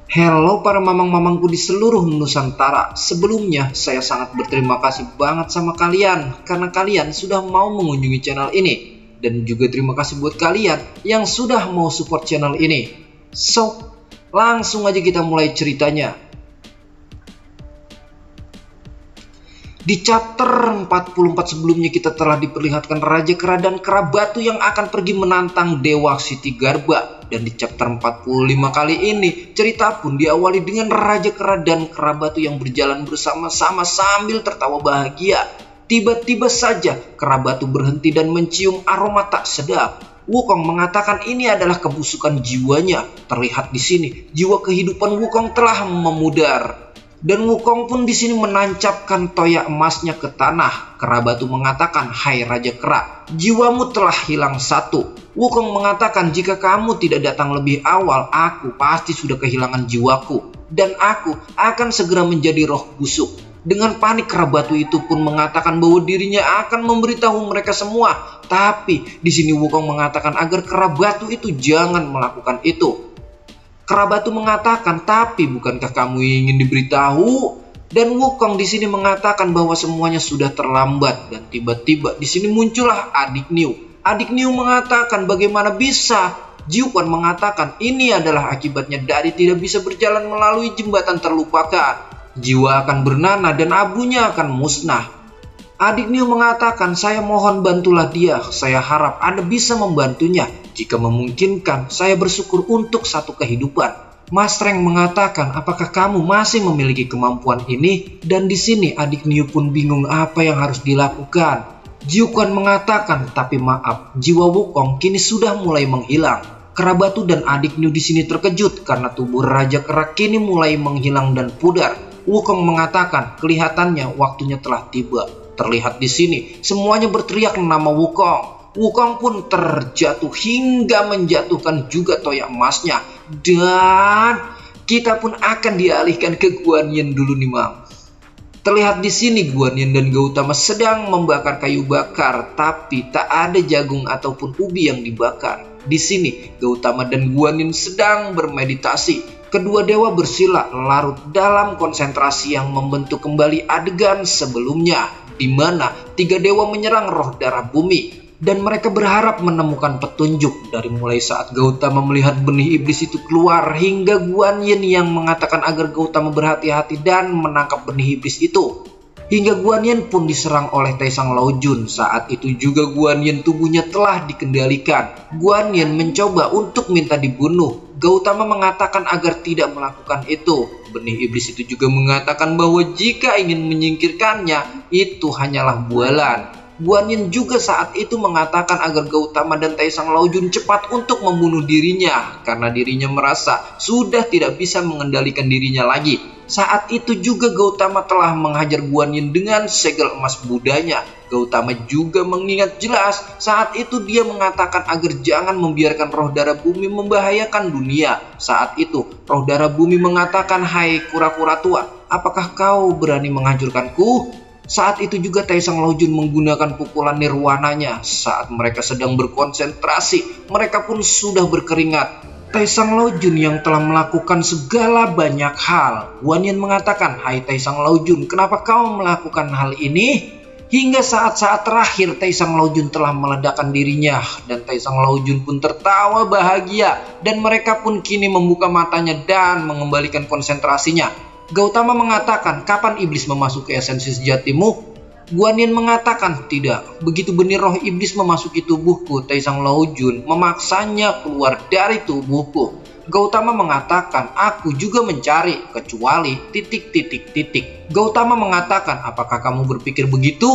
Hello para mamang-mamangku di seluruh Nusantara. Sebelumnya saya sangat berterima kasih banget sama kalian karena kalian sudah mau mengunjungi channel ini. Dan juga terima kasih buat kalian yang sudah mau support channel ini. So, langsung aja kita mulai ceritanya. Di chapter 44 sebelumnya kita telah diperlihatkan Raja Kera dan Kera Batu yang akan pergi menantang Dewa Ksitigarbha. Dan di chapter 45 kali ini cerita pun diawali dengan Raja Kera dan Kera Batu yang berjalan bersama-sama sambil tertawa bahagia. Tiba-tiba saja Kera Batu berhenti dan mencium aroma tak sedap. Wukong mengatakan ini adalah kebusukan jiwanya. Terlihat di sini jiwa kehidupan Wukong telah memudar. Dan Wukong pun di sini menancapkan toya emasnya ke tanah. Kera Batu mengatakan, "Hai Raja Kera, jiwamu telah hilang satu." Wukong mengatakan, "Jika kamu tidak datang lebih awal, aku pasti sudah kehilangan jiwaku. Dan aku akan segera menjadi roh busuk." Dengan panik Kera Batu itu pun mengatakan bahwa dirinya akan memberitahu mereka semua. Tapi di sini Wukong mengatakan agar Kera Batu itu jangan melakukan itu. Kera Batu mengatakan, "Tapi bukankah kamu ingin diberitahu?" Dan Wukong di sini mengatakan bahwa semuanya sudah terlambat. Dan tiba-tiba di sini muncullah Adik Niu. Adik Niu mengatakan, "Bagaimana bisa?" Jiuquan mengatakan ini adalah akibatnya dari tidak bisa berjalan melalui jembatan terlupakan. Jiwa akan bernanah dan abunya akan musnah. Adik Niu mengatakan, "Saya mohon bantulah dia. Saya harap Anda bisa membantunya. Jika memungkinkan, saya bersyukur untuk satu kehidupan." Mas Reng mengatakan, "Apakah kamu masih memiliki kemampuan ini?" Dan di sini Adik Niu pun bingung apa yang harus dilakukan. Jiuquan mengatakan, "Tapi maaf, jiwa Wukong kini sudah mulai menghilang." Kera Batu dan Adik Niu di sini terkejut karena tubuh Raja Kera kini mulai menghilang dan pudar. Wukong mengatakan, "Kelihatannya waktunya telah tiba." Terlihat di sini semuanya berteriak nama Wukong. Wukong pun terjatuh hingga menjatuhkan juga toya emasnya. Dan kita pun akan dialihkan ke Guan Yin dulu nih, Mam. Terlihat di sini Guan Yin dan Gautama sedang membakar kayu bakar, tapi tak ada jagung ataupun ubi yang dibakar. Di sini Gautama dan Guan Yin sedang bermeditasi. Kedua dewa bersila larut dalam konsentrasi yang membentuk kembali adegan sebelumnya, di mana tiga dewa menyerang roh darah bumi. Dan mereka berharap menemukan petunjuk dari mulai saat Gautama melihat benih iblis itu keluar hingga Guan Yin yang mengatakan agar Gautama berhati-hati dan menangkap benih iblis itu. Hingga Guan Yin pun diserang oleh Taisang Laojun. Saat itu juga Guan Yin tubuhnya telah dikendalikan. Guan Yin mencoba untuk minta dibunuh. Gautama mengatakan agar tidak melakukan itu. Benih iblis itu juga mengatakan bahwa jika ingin menyingkirkannya, itu hanyalah bualan. Guan Yin juga saat itu mengatakan agar Gautama dan Taisang Laojun cepat untuk membunuh dirinya karena dirinya merasa sudah tidak bisa mengendalikan dirinya lagi. Saat itu juga Gautama telah menghajar Guan Yin dengan segel emas Budanya. Gautama juga mengingat jelas saat itu dia mengatakan agar jangan membiarkan roh darah bumi membahayakan dunia. Saat itu roh darah bumi mengatakan, "Hai kura-kura tua, apakah kau berani menghancurkanku?" Saat itu juga Taisang Laojun menggunakan pukulan nirwananya. Saat mereka sedang berkonsentrasi, mereka pun sudah berkeringat. Taisang Laojun yang telah melakukan segala banyak hal. Guan Yin mengatakan, "Hai Taisang Laojun, kenapa kau melakukan hal ini?" Hingga saat-saat terakhir Taisang Laojun telah meledakkan dirinya. Dan Taisang Laojun pun tertawa bahagia. Dan mereka pun kini membuka matanya dan mengembalikan konsentrasinya. Gautama mengatakan, "Kapan iblis memasuki esensi sejatimu?" Guan Yin mengatakan, "Tidak, begitu benih roh iblis memasuki tubuhku, Taisang Laojun memaksanya keluar dari tubuhku." Gautama mengatakan, "Aku juga mencari, kecuali ... Gautama mengatakan, "Apakah kamu berpikir begitu?"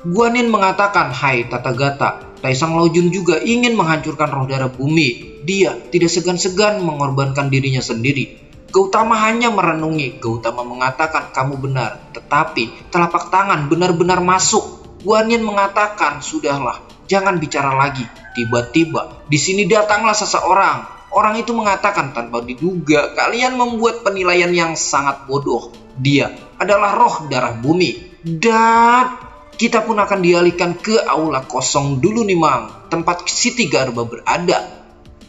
Guan Yin mengatakan, "Hai Tathagata, Taisang Laojun juga ingin menghancurkan roh darah bumi. Dia tidak segan-segan mengorbankan dirinya sendiri." Gautama hanya merenungi. Gautama mengatakan, "Kamu benar, tetapi telapak tangan benar-benar masuk." Guan Yin mengatakan, "Sudahlah, jangan bicara lagi." Tiba-tiba di sini datanglah seseorang. Orang itu mengatakan, "Tanpa diduga, kalian membuat penilaian yang sangat bodoh. Dia adalah roh darah bumi." Dan kita pun akan dialihkan ke aula kosong dulu nih, Mang, tempat Ksitigarbha berada.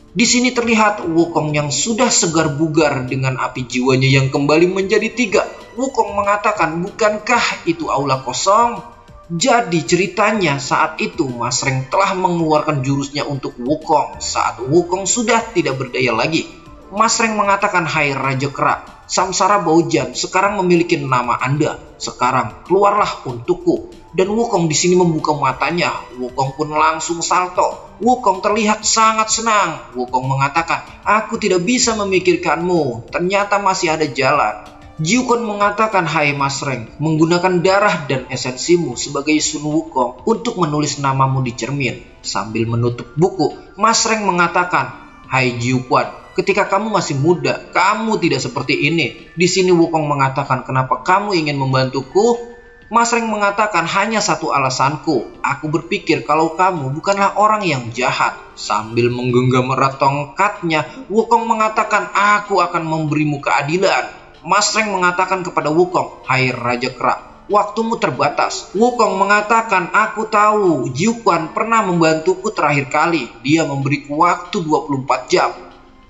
Di sini terlihat Wukong yang sudah segar bugar dengan api jiwanya yang kembali menjadi 3. Wukong mengatakan, bukankah itu aula kosong? Jadi ceritanya saat itu Mas Reng telah mengeluarkan jurusnya untuk Wukong saat Wukong sudah tidak berdaya lagi. Mas Reng mengatakan, hai Raja Kera, Samsara Baujan sekarang memiliki nama Anda. Sekarang keluarlah untukku. Dan Wukong di sini membuka matanya. Wukong pun langsung salto. Wukong terlihat sangat senang. Wukong mengatakan, aku tidak bisa memikirkanmu. Ternyata masih ada jalan. Jiukon mengatakan, hai Mas Reng, menggunakan darah dan esensimu sebagai Sun Wukong untuk menulis namamu di cermin. Sambil menutup buku, Mas Reng mengatakan, hai Jiukon, ketika kamu masih muda, kamu tidak seperti ini. Di sini Wukong mengatakan, kenapa kamu ingin membantuku? Mas Reng mengatakan, hanya satu alasanku. Aku berpikir kalau kamu bukanlah orang yang jahat. Sambil menggenggam erat tongkatnya, Wukong mengatakan, aku akan memberimu keadilan. Mas Reng mengatakan kepada Wukong, hai Raja Kera, waktumu terbatas. Wukong mengatakan, aku tahu Jiuquan pernah membantuku terakhir kali. Dia memberiku waktu 24 jam.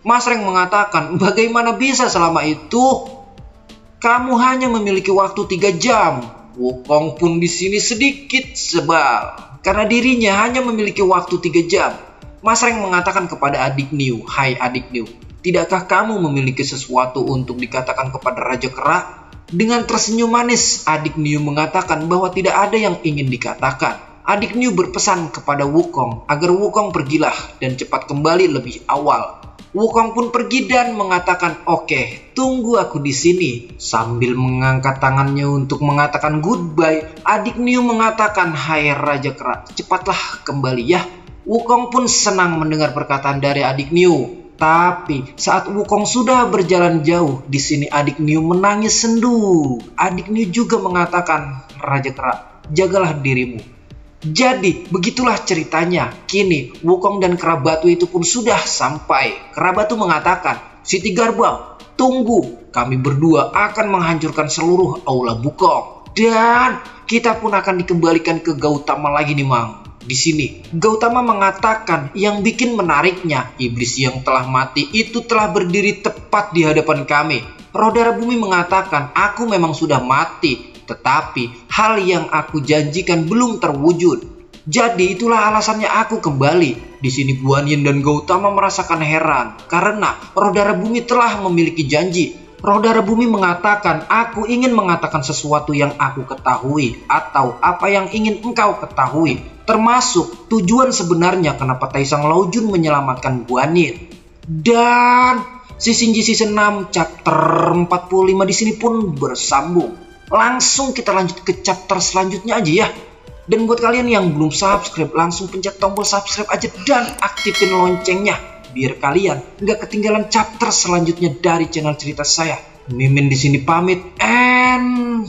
Mas Reng mengatakan, bagaimana bisa selama itu? Kamu hanya memiliki waktu 3 jam. Wukong pun di sini sedikit sebal karena dirinya hanya memiliki waktu 3 jam. Mas Reng mengatakan kepada adik Niu, hai adik Niu, tidakkah kamu memiliki sesuatu untuk dikatakan kepada Raja Kera? Dengan tersenyum manis, adik Niu mengatakan bahwa tidak ada yang ingin dikatakan. Adik Niu berpesan kepada Wukong agar Wukong pergilah dan cepat kembali lebih awal. Wukong pun pergi dan mengatakan, oke, tunggu aku di sini. Sambil mengangkat tangannya untuk mengatakan goodbye, adik Niu mengatakan, hai Raja Kera, cepatlah kembali ya. Wukong pun senang mendengar perkataan dari adik Niu. Tapi saat Wukong sudah berjalan jauh, di sini adik Niu menangis sendu. Adik Niu juga mengatakan, Raja Kera, jagalah dirimu. Jadi begitulah ceritanya. Kini Wukong dan Kera Batu itu pun sudah sampai. Kera Batu mengatakan, Siti Garba, tunggu, kami berdua akan menghancurkan seluruh aula Wukong. Dan kita pun akan dikembalikan ke Gautama lagi nih Mang. Di sini Gautama mengatakan yang bikin menariknya, iblis yang telah mati itu telah berdiri tepat di hadapan kami. Roh Darah Bumi mengatakan, aku memang sudah mati, tetapi hal yang aku janjikan belum terwujud. Jadi itulah alasannya aku kembali. Di sini Guan Yin dan Gautama merasakan heran karena Roh Darah Bumi telah memiliki janji. Roh Darah Bumi mengatakan, aku ingin mengatakan sesuatu yang aku ketahui atau apa yang ingin engkau ketahui, termasuk tujuan sebenarnya kenapa Taisang Laojun menyelamatkan Guan Yin. Dan Shinji Season 6 chapter 45 di sini pun bersambung. Langsung kita lanjut ke chapter selanjutnya aja ya. Dan buat kalian yang belum subscribe, langsung pencet tombol subscribe aja dan aktifin loncengnya biar kalian nggak ketinggalan chapter selanjutnya dari channel cerita saya. Mimin di sini pamit and